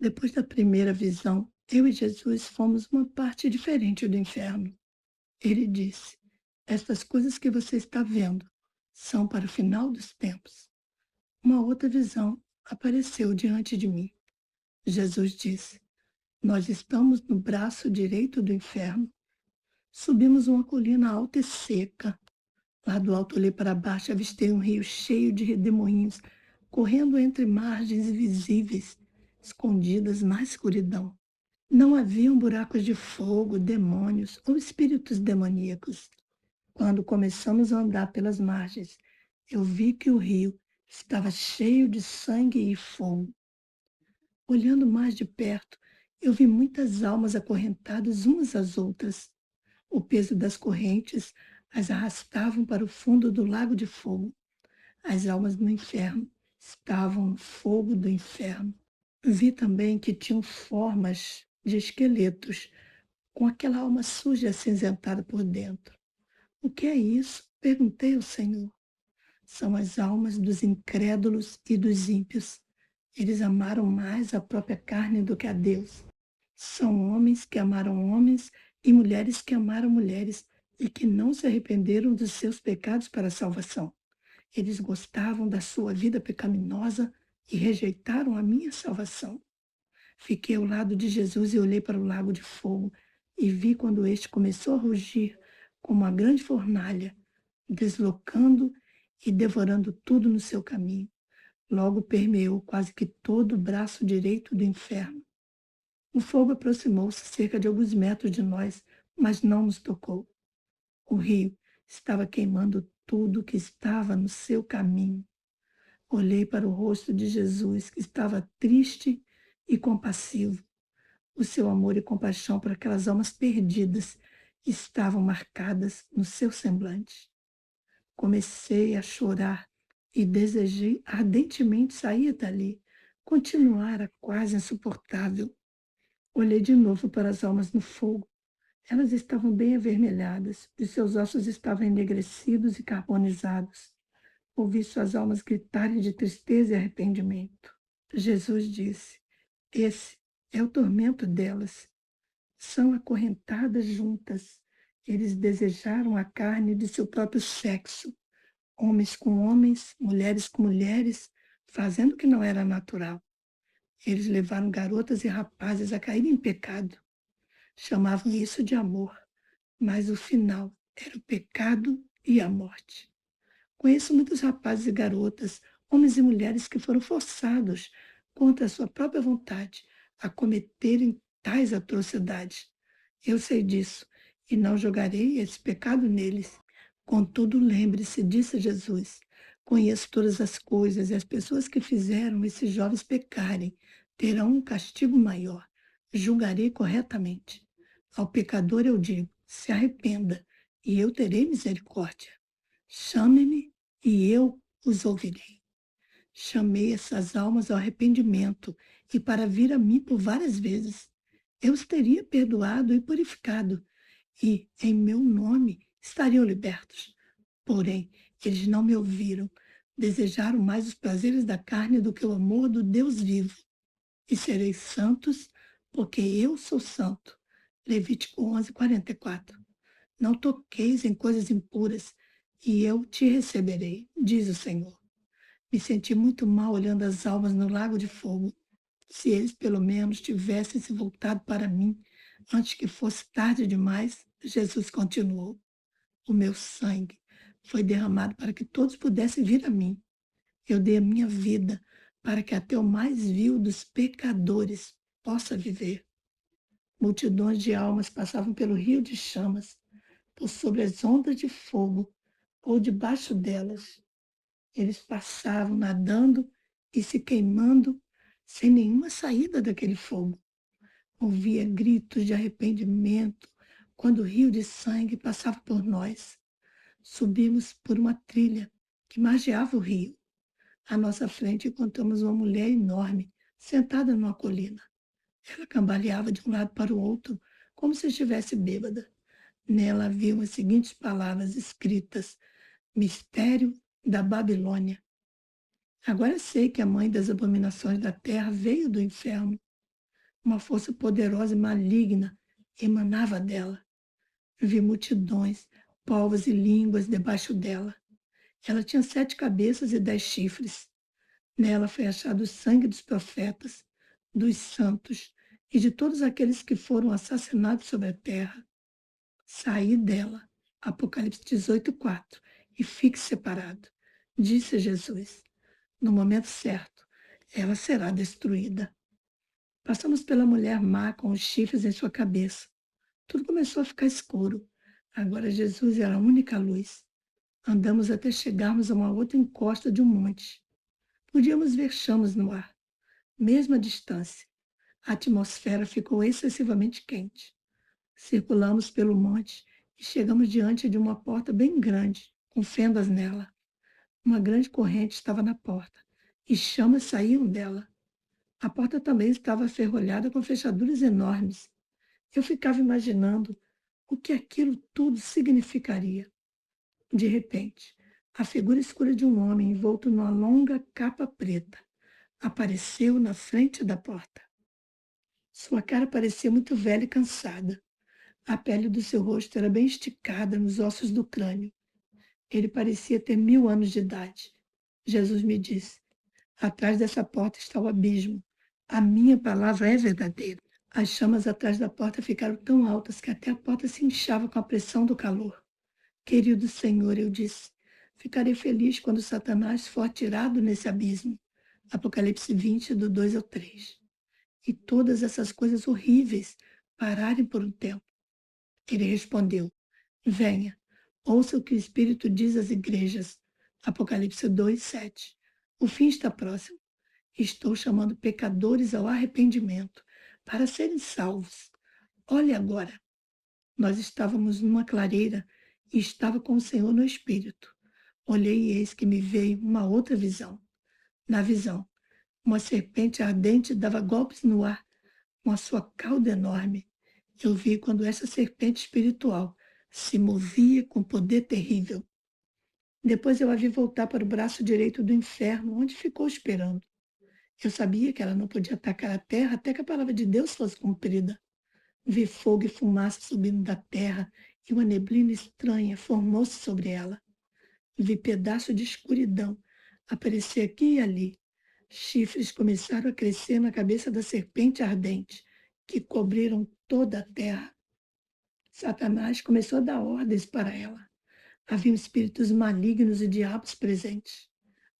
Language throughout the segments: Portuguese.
Depois da primeira visão, eu e Jesus fomos uma parte diferente do inferno. Ele disse: Estas coisas que você está vendo são para o final dos tempos. Uma outra visão apareceu diante de mim. Jesus disse: Nós estamos no braço direito do inferno. Subimos uma colina alta e seca. Lá do alto olhei para baixo e avistei um rio cheio de redemoinhos, correndo entre margens invisíveis, escondidas na escuridão. Não haviam buracos de fogo, demônios ou espíritos demoníacos. Quando começamos a andar pelas margens, eu vi que o rio estava cheio de sangue e fogo. Olhando mais de perto, eu vi muitas almas acorrentadas umas às outras. O peso das correntes as arrastavam para o fundo do lago de fogo. As almas no inferno estavam no fogo do inferno. Vi também que tinham formas de esqueletos, com aquela alma suja e acinzentada por dentro. O que é isso? Perguntei ao Senhor. São as almas dos incrédulos e dos ímpios. Eles amaram mais a própria carne do que a Deus. São homens que amaram homens e mulheres que amaram mulheres e que não se arrependeram dos seus pecados para a salvação. Eles gostavam da sua vida pecaminosa e rejeitaram a minha salvação. Fiquei ao lado de Jesus e olhei para o lago de fogo e vi quando este começou a rugir como uma grande fornalha, deslocando e devorando tudo no seu caminho. Logo permeou quase que todo o braço direito do inferno. O fogo aproximou-se cerca de alguns metros de nós, mas não nos tocou. O rio estava queimando tudo que estava no seu caminho. Olhei para o rosto de Jesus, que estava triste e compassivo. O seu amor e compaixão por aquelas almas perdidas estavam marcadas no seu semblante. Comecei a chorar e desejei ardentemente sair dali, continuar a quase insuportável. Olhei de novo para as almas no fogo. Elas estavam bem avermelhadas, e seus ossos estavam enegrecidos e carbonizados. Ouvi suas almas gritarem de tristeza e arrependimento. Jesus disse: Esse é o tormento delas. São acorrentadas juntas. Eles desejaram a carne de seu próprio sexo, homens com homens, mulheres com mulheres, fazendo o que não era natural. Eles levaram garotas e rapazes a cair em pecado. Chamavam isso de amor, mas o final era o pecado e a morte. Conheço muitos rapazes e garotas, homens e mulheres que foram forçados, contra a sua própria vontade, a cometerem tais atrocidades. Eu sei disso e não jogarei esse pecado neles. Contudo, lembre-se, disse Jesus, conheço todas as coisas e as pessoas que fizeram esses jovens pecarem terão um castigo maior. Julgarei corretamente. Ao pecador eu digo, se arrependa e eu terei misericórdia. Chame-me e eu os ouvirei. Chamei essas almas ao arrependimento e para vir a mim por várias vezes. Eu os teria perdoado e purificado, e, em meu nome, estariam libertos. Porém, eles não me ouviram, desejaram mais os prazeres da carne do que o amor do Deus vivo. E sereis santos, porque eu sou santo. Levítico 11:44. Não toqueis em coisas impuras, e eu te receberei, diz o Senhor. Me senti muito mal olhando as almas no lago de fogo. Se eles pelo menos tivessem se voltado para mim antes que fosse tarde demais, Jesus continuou. O meu sangue foi derramado para que todos pudessem vir a mim. Eu dei a minha vida para que até o mais vil dos pecadores possa viver. Multidões de almas passavam pelo rio de chamas, por sobre as ondas de fogo ou debaixo delas. Eles passavam nadando e se queimando sem nenhuma saída daquele fogo. Ouvia gritos de arrependimento quando o rio de sangue passava por nós. Subimos por uma trilha que margeava o rio. À nossa frente encontramos uma mulher enorme, sentada numa colina. Ela cambaleava de um lado para o outro, como se estivesse bêbada. Nela havia as seguintes palavras escritas: Mistério da Babilônia. Agora sei que a mãe das abominações da terra veio do inferno. Uma força poderosa e maligna emanava dela. Vi multidões, povos e línguas debaixo dela. Ela tinha 7 cabeças e 10 chifres. Nela foi achado o sangue dos profetas, dos santos e de todos aqueles que foram assassinados sobre a terra. Saí dela, Apocalipse 18:4, e fique separado, disse Jesus. No momento certo, ela será destruída. Passamos pela mulher má com os chifres em sua cabeça. Tudo começou a ficar escuro. Agora Jesus era a única luz. Andamos até chegarmos a uma outra encosta de um monte. Podíamos ver chamas no ar, mesmo à distância. A atmosfera ficou excessivamente quente. Circulamos pelo monte e chegamos diante de uma porta bem grande, com fendas nela. Uma grande corrente estava na porta e chamas saíam dela. A porta também estava aferrolhada com fechaduras enormes. Eu ficava imaginando o que aquilo tudo significaria. De repente, a figura escura de um homem envolto numa longa capa preta apareceu na frente da porta. Sua cara parecia muito velha e cansada. A pele do seu rosto era bem esticada nos ossos do crânio. Ele parecia ter 1000 anos de idade. Jesus me disse: atrás dessa porta está o abismo. A minha palavra é verdadeira. As chamas atrás da porta ficaram tão altas que até a porta se inchava com a pressão do calor. Querido Senhor, eu disse, ficarei feliz quando Satanás for atirado nesse abismo. Apocalipse 20, do 2 ao 3. E todas essas coisas horríveis pararem por um tempo. Ele respondeu: venha, ouça o que o Espírito diz às igrejas. Apocalipse 2, 7. O fim está próximo. Estou chamando pecadores ao arrependimento para serem salvos. Olhe agora. Nós estávamos numa clareira e estava com o Senhor no Espírito. Olhei e eis que me veio uma outra visão. Na visão, uma serpente ardente dava golpes no ar com a sua cauda enorme. Eu vi quando essa serpente espiritual se movia com poder terrível. Depois eu a vi voltar para o braço direito do inferno, onde ficou esperando. Eu sabia que ela não podia atacar a terra até que a palavra de Deus fosse cumprida. Vi fogo e fumaça subindo da terra e uma neblina estranha formou-se sobre ela. Vi pedaço de escuridão aparecer aqui e ali. Chifres começaram a crescer na cabeça da serpente ardente, que cobriram toda a terra. Satanás começou a dar ordens para ela. Haviam espíritos malignos e diabos presentes.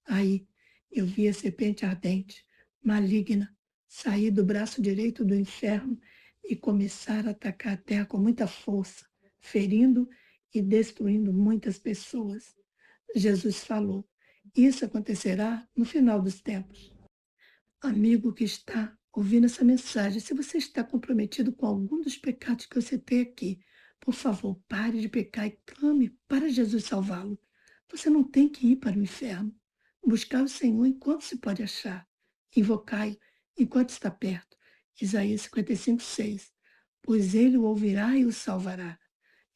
Aí eu vi a serpente ardente, maligna, sair do braço direito do inferno e começar a atacar a terra com muita força, ferindo e destruindo muitas pessoas. Jesus falou: isso acontecerá no final dos tempos. Amigo que está ouvindo essa mensagem, se você está comprometido com algum dos pecados que eu citei aqui, por favor, pare de pecar e clame para Jesus salvá-lo. Você não tem que ir para o inferno. Buscar o Senhor enquanto se pode achar. Invocai-o enquanto está perto. Isaías 55:6. Pois ele o ouvirá e o salvará.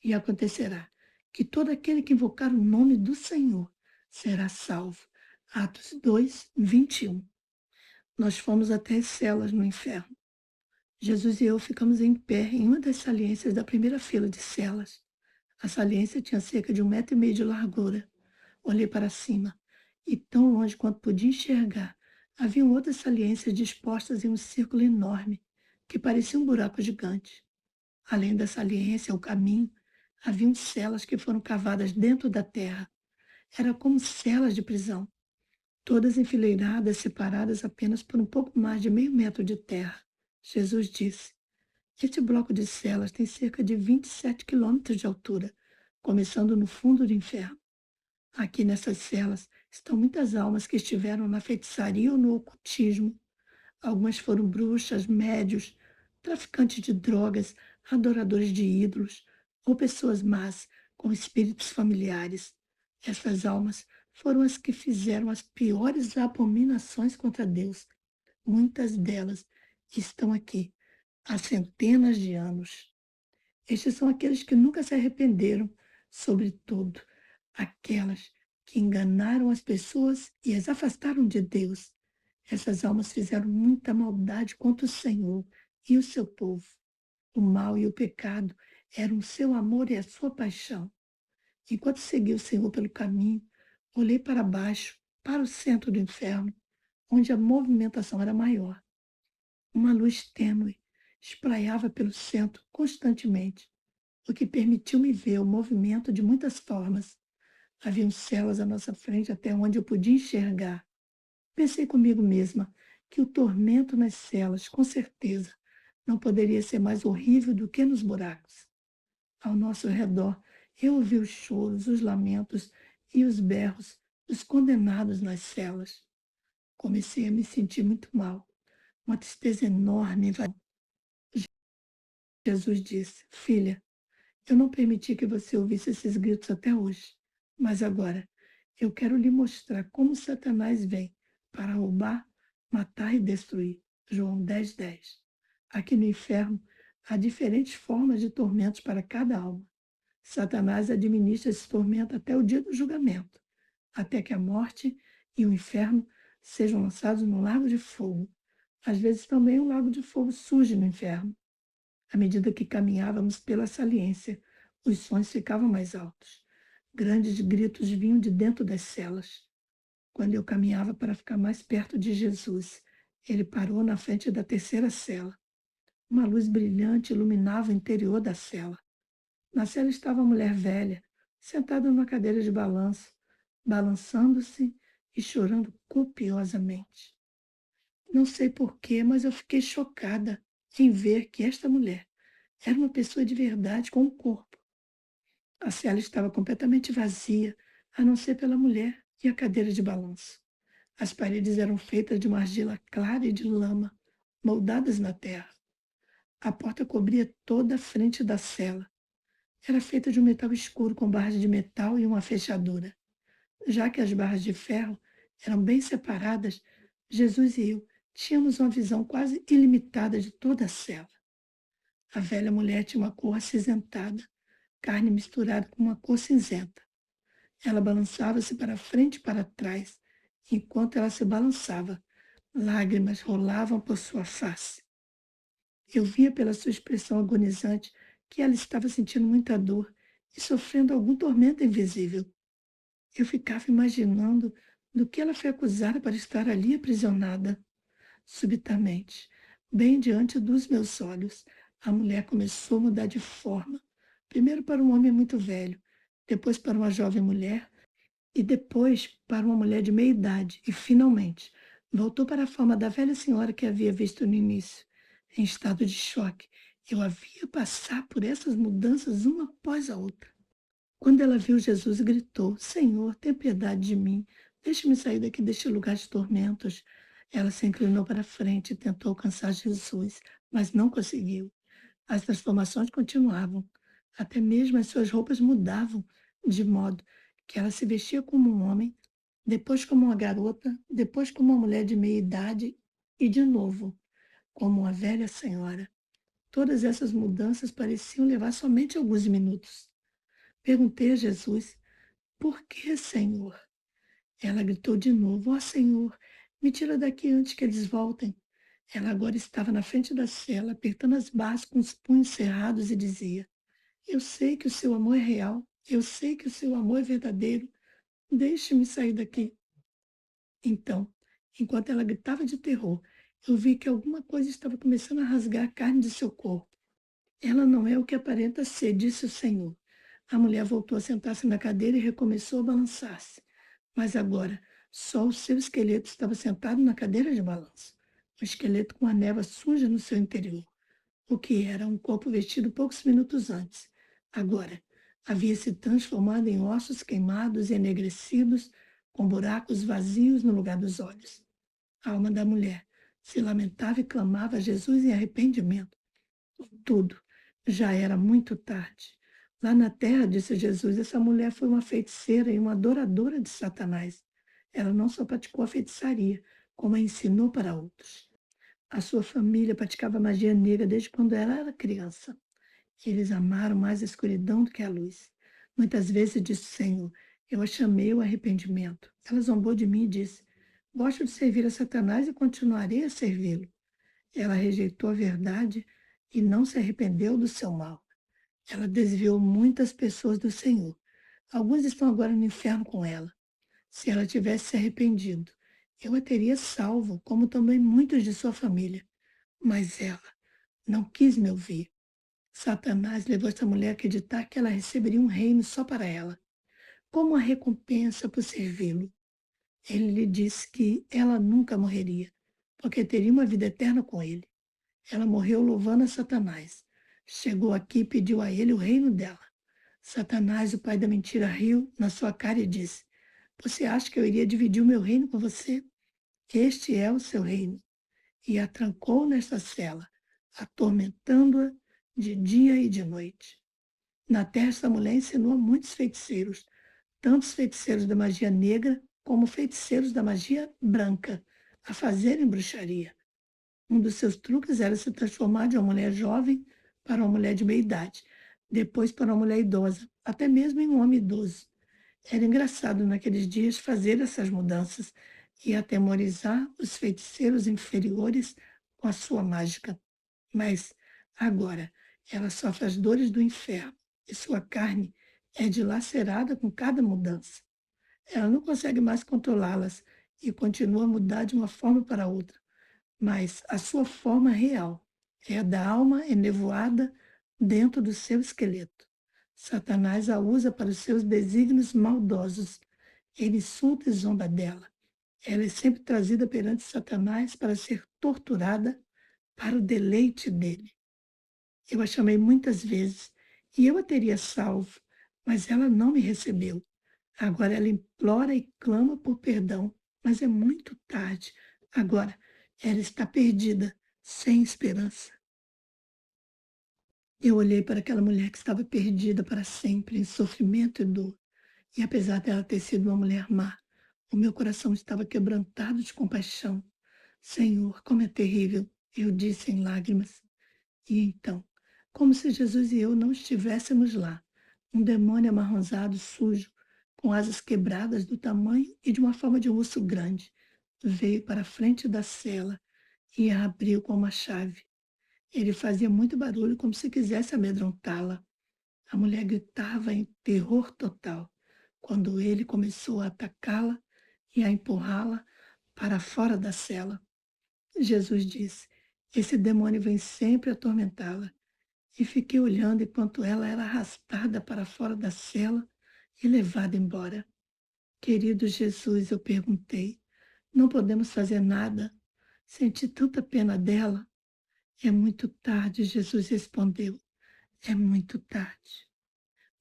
E acontecerá que todo aquele que invocar o nome do Senhor será salvo. Atos 2:21. Nós fomos até as celas no inferno. Jesus e eu ficamos em pé em uma das saliências da primeira fila de celas. A saliência tinha cerca de 1,5 metros de largura. Olhei para cima e, tão longe quanto podia enxergar, haviam outras saliências dispostas em um círculo enorme, que parecia um buraco gigante. Além da saliência, o caminho, haviam celas que foram cavadas dentro da terra. Era como celas de prisão, todas enfileiradas, separadas apenas por um pouco mais de meio metro de terra. Jesus disse: este bloco de celas tem cerca de 27 quilômetros de altura, começando no fundo do inferno. Aqui nessas celas estão muitas almas que estiveram na feitiçaria ou no ocultismo. Algumas foram bruxas, médios, traficantes de drogas, adoradores de ídolos ou pessoas más com espíritos familiares. Essas almas foram as que fizeram as piores abominações contra Deus. Muitas delas estão aqui há centenas de anos. Estes são aqueles que nunca se arrependeram, sobretudo aquelas que enganaram as pessoas e as afastaram de Deus. Essas almas fizeram muita maldade contra o Senhor e o seu povo. O mal e o pecado eram o seu amor e a sua paixão. Enquanto seguia o Senhor pelo caminho, olhei para baixo, para o centro do inferno, onde a movimentação era maior. Uma luz tênue espraiava pelo centro constantemente, o que permitiu-me ver o movimento de muitas formas. Haviam celas à nossa frente até onde eu podia enxergar. Pensei comigo mesma que o tormento nas celas, com certeza, não poderia ser mais horrível do que nos buracos. Ao nosso redor, eu ouvi os choros, os lamentos e os berros dos condenados nas celas. Comecei a me sentir muito mal. Uma tristeza enorme invadiu. Jesus disse: Filha, eu não permiti que você ouvisse esses gritos até hoje, mas agora eu quero lhe mostrar como Satanás vem para roubar, matar e destruir. João 10:10. Aqui no inferno há diferentes formas de tormentos para cada alma. Satanás administra esse tormento até o dia do julgamento, até que a morte e o inferno sejam lançados no lago de fogo. Às vezes também um lago de fogo surge no inferno. À medida que caminhávamos pela saliência, os sons ficavam mais altos. Grandes gritos vinham de dentro das celas. Quando eu caminhava para ficar mais perto de Jesus, ele parou na frente da terceira cela. Uma luz brilhante iluminava o interior da cela. Na cela estava a mulher velha, sentada numa cadeira de balanço, balançando-se e chorando copiosamente. Não sei porquê, mas eu fiquei chocada em ver que esta mulher era uma pessoa de verdade com um corpo. A cela estava completamente vazia, a não ser pela mulher e a cadeira de balanço. As paredes eram feitas de uma argila clara e de lama, moldadas na terra. A porta cobria toda a frente da cela. Era feita de um metal escuro com barras de metal e uma fechadura. Já que as barras de ferro eram bem separadas, Jesus e eu tínhamos uma visão quase ilimitada de toda a cela. A velha mulher tinha uma cor acinzentada, carne misturada com uma cor cinzenta. Ela balançava-se para frente e para trás. Enquanto ela se balançava, lágrimas rolavam por sua face. Eu via pela sua expressão agonizante que ela estava sentindo muita dor e sofrendo algum tormento invisível. Eu ficava imaginando do que ela foi acusada para estar ali aprisionada. Subitamente, bem diante dos meus olhos, a mulher começou a mudar de forma. Primeiro para um homem muito velho, depois para uma jovem mulher e depois para uma mulher de meia idade. E, finalmente, voltou para a forma da velha senhora que havia visto no início. Em estado de choque, eu a via passar por essas mudanças uma após a outra. Quando ela viu Jesus, gritou: Senhor, tenha piedade de mim. Deixe-me sair daqui deste lugar de tormentos. Ela se inclinou para frente e tentou alcançar Jesus, mas não conseguiu. As transformações continuavam. Até mesmo as suas roupas mudavam, de modo que ela se vestia como um homem, depois como uma garota, depois como uma mulher de meia idade e, de novo, como uma velha senhora. Todas essas mudanças pareciam levar somente alguns minutos. Perguntei a Jesus: Por que, Senhor? Ela gritou de novo: Ó Senhor, me tira daqui antes que eles voltem. Ela agora estava na frente da cela, apertando as barras com os punhos cerrados e dizia: Eu sei que o seu amor é real. Eu sei que o seu amor é verdadeiro. Deixe-me sair daqui. Então, enquanto ela gritava de terror, eu vi que alguma coisa estava começando a rasgar a carne de seu corpo. Ela não é o que aparenta ser, disse o Senhor. A mulher voltou a sentar-se na cadeira e recomeçou a balançar-se. Mas agora, só o seu esqueleto estava sentado na cadeira de balanço. Um esqueleto com a névoa suja no seu interior. O que era um corpo vestido poucos minutos antes. Agora, havia se transformado em ossos queimados e enegrecidos, com buracos vazios no lugar dos olhos. A alma da mulher se lamentava e clamava a Jesus em arrependimento. Tudo já era muito tarde. Lá na terra, disse Jesus, essa mulher foi uma feiticeira e uma adoradora de Satanás. Ela não só praticou a feitiçaria, como a ensinou para outros. A sua família praticava magia negra desde quando ela era criança. Eles amaram mais a escuridão do que a luz. Muitas vezes disse o Senhor: Eu a chamei ao arrependimento. Ela zombou de mim e disse: Gosto de servir a Satanás e continuarei a servi-lo. Ela rejeitou a verdade e não se arrependeu do seu mal. Ela desviou muitas pessoas do Senhor. Alguns estão agora no inferno com ela. Se ela tivesse se arrependido, eu a teria salvo, como também muitos de sua família. Mas ela não quis me ouvir. Satanás levou essa mulher a acreditar que ela receberia um reino só para ela, como uma recompensa por servi-lo. Ele lhe disse que ela nunca morreria, porque teria uma vida eterna com ele. Ela morreu louvando a Satanás. Chegou aqui e pediu a ele o reino dela. Satanás, o pai da mentira, riu na sua cara e disse: Você acha que eu iria dividir o meu reino com você? Este é o seu reino. E a trancou nesta cela, atormentando-a de dia e de noite. Na terra, essa mulher ensinou a muitos feiticeiros, tanto os feiticeiros da magia negra como feiticeiros da magia branca, a fazerem bruxaria. Um dos seus truques era se transformar de uma mulher jovem para uma mulher de meia idade, depois para uma mulher idosa, até mesmo em um homem idoso. Era engraçado naqueles dias fazer essas mudanças e atemorizar os feiticeiros inferiores com a sua mágica. Mas agora ela sofre as dores do inferno e sua carne é dilacerada com cada mudança. Ela não consegue mais controlá-las e continua a mudar de uma forma para outra, mas a sua forma real é a da alma enevoada dentro do seu esqueleto. Satanás a usa para os seus desígnios maldosos. Ele insulta e zomba dela. Ela é sempre trazida perante Satanás para ser torturada para o deleite dele. Eu a chamei muitas vezes e eu a teria salvo, mas ela não me recebeu. Agora ela implora e clama por perdão, mas é muito tarde. Agora ela está perdida, sem esperança. Eu olhei para aquela mulher que estava perdida para sempre, em sofrimento e dor. E apesar dela ter sido uma mulher má, o meu coração estava quebrantado de compaixão. Senhor, como é terrível, eu disse em lágrimas. E então, como se Jesus e eu não estivéssemos lá, um demônio amarronzado, sujo, com asas quebradas do tamanho e de uma forma de um urso grande, veio para a frente da cela e a abriu com uma chave. Ele fazia muito barulho, como se quisesse amedrontá-la. A mulher gritava em terror total quando ele começou a atacá-la e a empurrá-la para fora da cela. Jesus disse: Esse demônio vem sempre atormentá-la. E fiquei olhando enquanto ela era arrastada para fora da cela e levada embora. Querido Jesus, eu perguntei, não podemos fazer nada? Senti tanta pena dela. É muito tarde, Jesus respondeu. É muito tarde.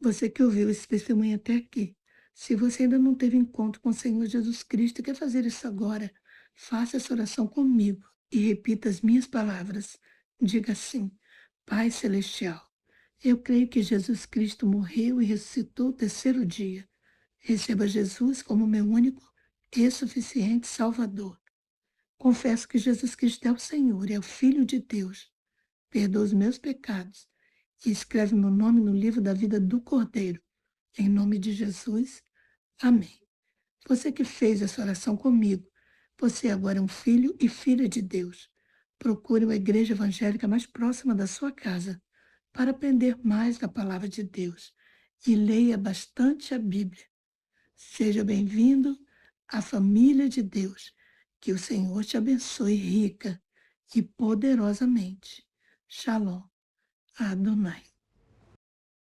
Você que ouviu esse testemunho até aqui, se você ainda não teve encontro com o Senhor Jesus Cristo e quer fazer isso agora, faça essa oração comigo e repita as minhas palavras. Diga assim: Pai Celestial, eu creio que Jesus Cristo morreu e ressuscitou o terceiro dia. Receba Jesus como meu único e suficiente Salvador. Confesso que Jesus Cristo é o Senhor, é o Filho de Deus. Perdoa os meus pecados e escreve meu nome no livro da vida do Cordeiro. Em nome de Jesus, amém. Você que fez essa oração comigo, você agora é um filho e filha de Deus. Procure uma igreja evangélica mais próxima da sua casa para aprender mais da palavra de Deus e leia bastante a Bíblia. Seja bem-vindo à família de Deus. Que o Senhor te abençoe rica e poderosamente. Shalom. Adonai.